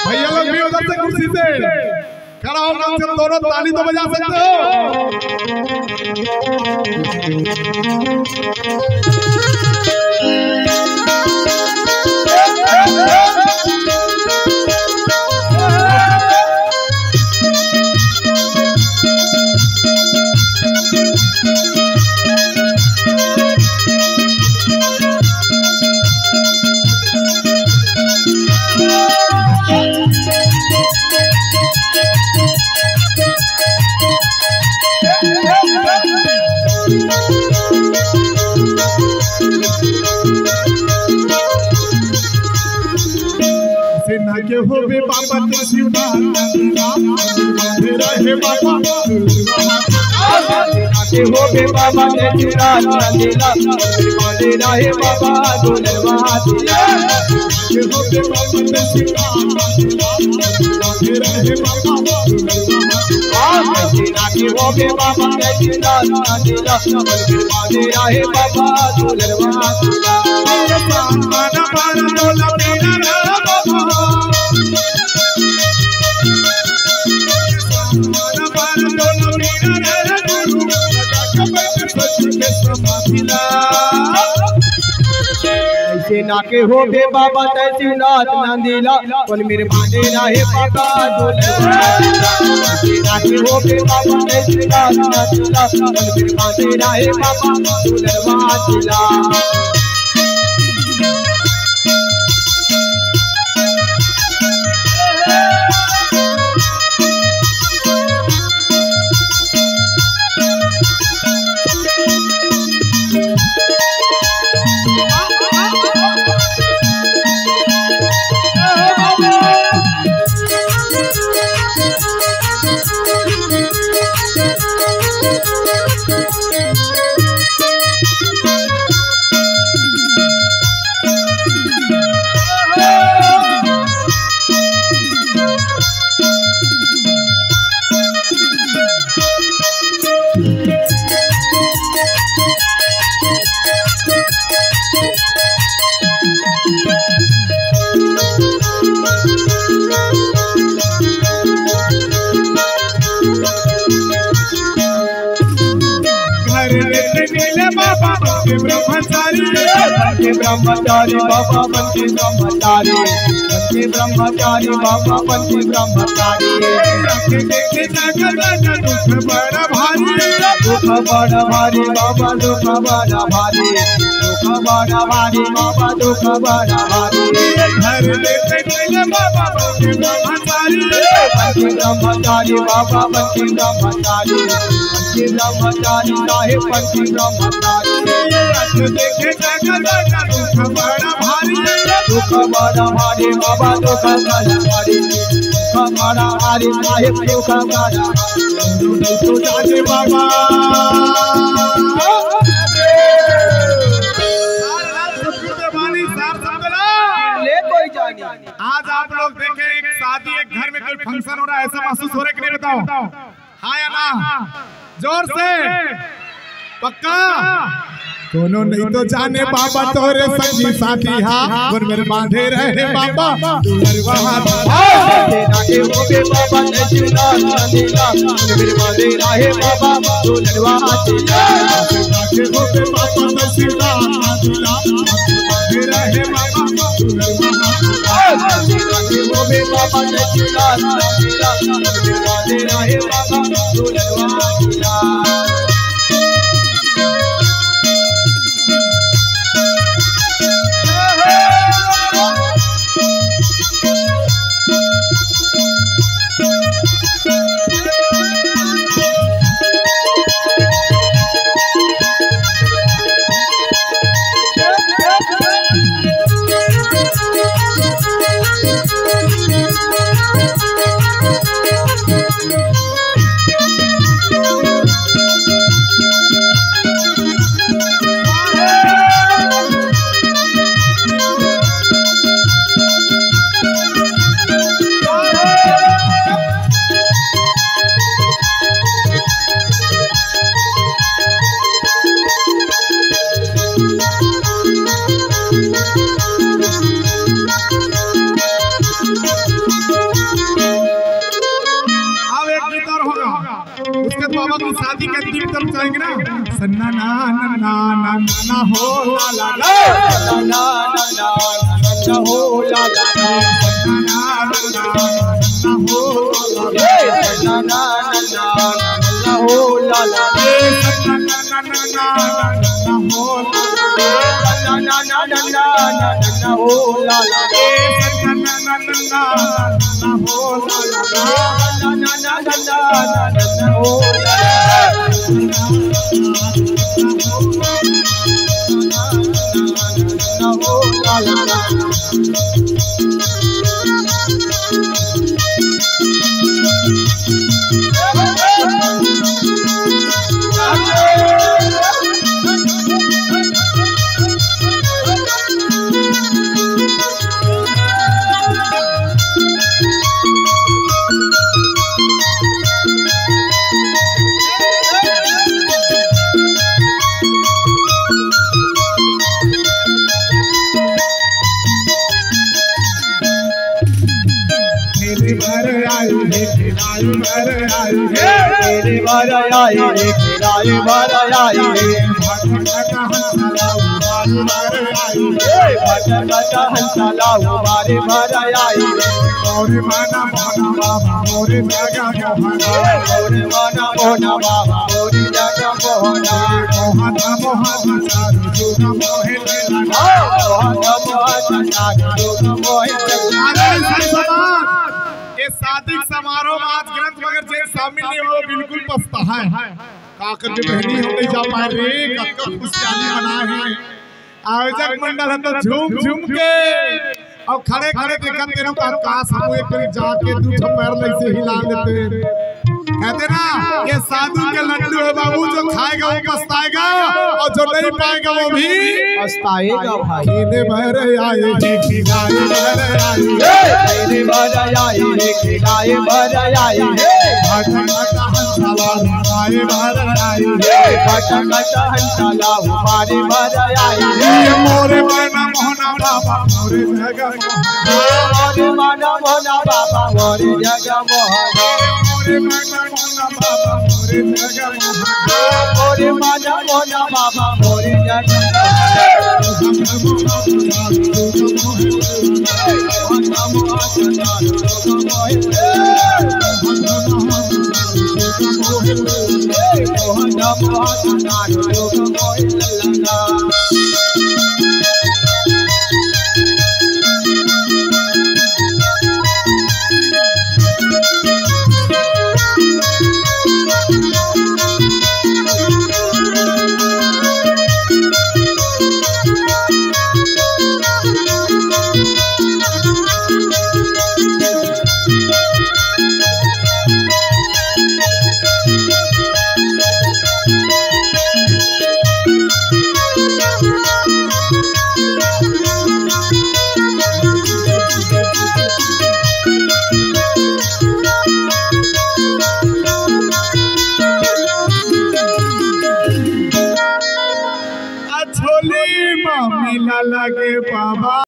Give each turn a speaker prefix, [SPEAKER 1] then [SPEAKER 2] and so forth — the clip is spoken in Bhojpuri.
[SPEAKER 1] भैया लोग भी उधर से कुर्सी से खड़ा होकर तुम दोनों ताली तो बजा सकते हो। के हो बे बाबा ते शिवा रहे बाबा के हो बे बाबा ते शिवा नंदीला रहे बाबा दुलवा के हो बे बाबा ते शिवा रहे बाबा के हो बे बाबा ते शिवा नंदीला रहे बाबा दुलवा माना माना डोला मेरा ऐसे नाके हो बे बाबा तैसी नाथ नंदीला कोन मेरे बांधे रहे बाबा नाके हो बे बाबा तैसी नाथ नंदीला कोन मेरे बांधे रहे बाबा दुलवा दिला ब्रह्मचारी बाबा बनके ब्रह्मचारी बाबा बनके ब्रह्मचारी देखे दुख बड़ा भारी बाबा दुख बड़ा भारी बाबा दुख बड़ा भारी घर लेते बाबा बनके ब्रह्मचारी बाबा बनके ब्रह्मचारी साहेब बनके ब्रह्मचारी देखे दुख बड़ा भारी बाबा दुख बड़ा भारी साहेब दुख बड़ा जाने बाबा आज आप लोग देखें एक शादी एक घर में कोई फंक्शन हो रहा है, ऐसा महसूस हो रहा है कि नहीं बताओ? हाँ या ना? जोर से पक्का दोनों नहीं तो जाने बाबा तोरे संगी साथी हाँ और मेरे बांधे रहे बाबा दुलरवा के हो बे बाबा ते शिवा नंदीला मेरे बांधे रहे बाबा दुलरवा के हो बे बाबा ते शिवा नंदीला बांधे रहे बाबा दुलरवा के हो बे बाबा ते शिवा नंदीला मेरे बांधे रहे बाबा दुलरवा अपनी शादी के अंतिम तरफ जाएंगे ना। सन्ना ना ना ना ना ना हो ला ला ला
[SPEAKER 2] ना ना ना ना हो ला ला
[SPEAKER 1] सन्ना ना ना ना हो
[SPEAKER 2] ना ना ना ना हो ला ला
[SPEAKER 1] सन्ना ना ना ना ना हो
[SPEAKER 2] ना ना ना ना ना हो ला ला
[SPEAKER 1] सन्ना ना ना ना ना हो
[SPEAKER 2] ना ना ना ना हो ला ना हो ला ला
[SPEAKER 1] तेरे भर आई है खिलाई भर आई है
[SPEAKER 2] तेरे भर आई है खिलाई भर आई है
[SPEAKER 1] भटका हंसला उबाल भर आई है
[SPEAKER 2] भटका हंसला उबाल भर आई है
[SPEAKER 1] और माना मोना बाबा मोरे जगह मोहना
[SPEAKER 2] और माना मोना बाबा मोरे जगह मोहना
[SPEAKER 1] मोहना मोहना चारू जुग मोहे लगा
[SPEAKER 2] मोहना मोहना चारू जुग मोहे लगा।
[SPEAKER 1] ये शादी समारोह में आज ग्रंथ मगर जे शामिल नहीं हो बिल्कुल पछता है काकर के बहनी हम नहीं जा पाए रे कक्का खुशहाली मनाए हैं आयोजक मंडल है तो झूम झूम के और खड़े खड़े देखते रहो काश हम एक बार जाके दू पैर ऐसे हिला लेते कहते ना ये साधु के लड्डू है बाबू जो खाएगा वो पछताएगा और जो नहीं पाएगा वो भी
[SPEAKER 2] पछताएगा भाई।
[SPEAKER 1] खिले भर आए खिलाए भर आए
[SPEAKER 2] तेरे भर आई है खिलाए भर आई है
[SPEAKER 1] भटका हंसला आए भर आए
[SPEAKER 2] भटका हंसला हमारे भर आई है
[SPEAKER 1] मोरे माना मोहना बाबा मोरे जगह
[SPEAKER 2] मोरे माना मोहना बाबा मोरे जगह मोहना
[SPEAKER 1] मोरे माना मोहना बाबा मोरे जगह
[SPEAKER 2] मोरे माना मोहना बाबा मोरे जगह मोहना मोहना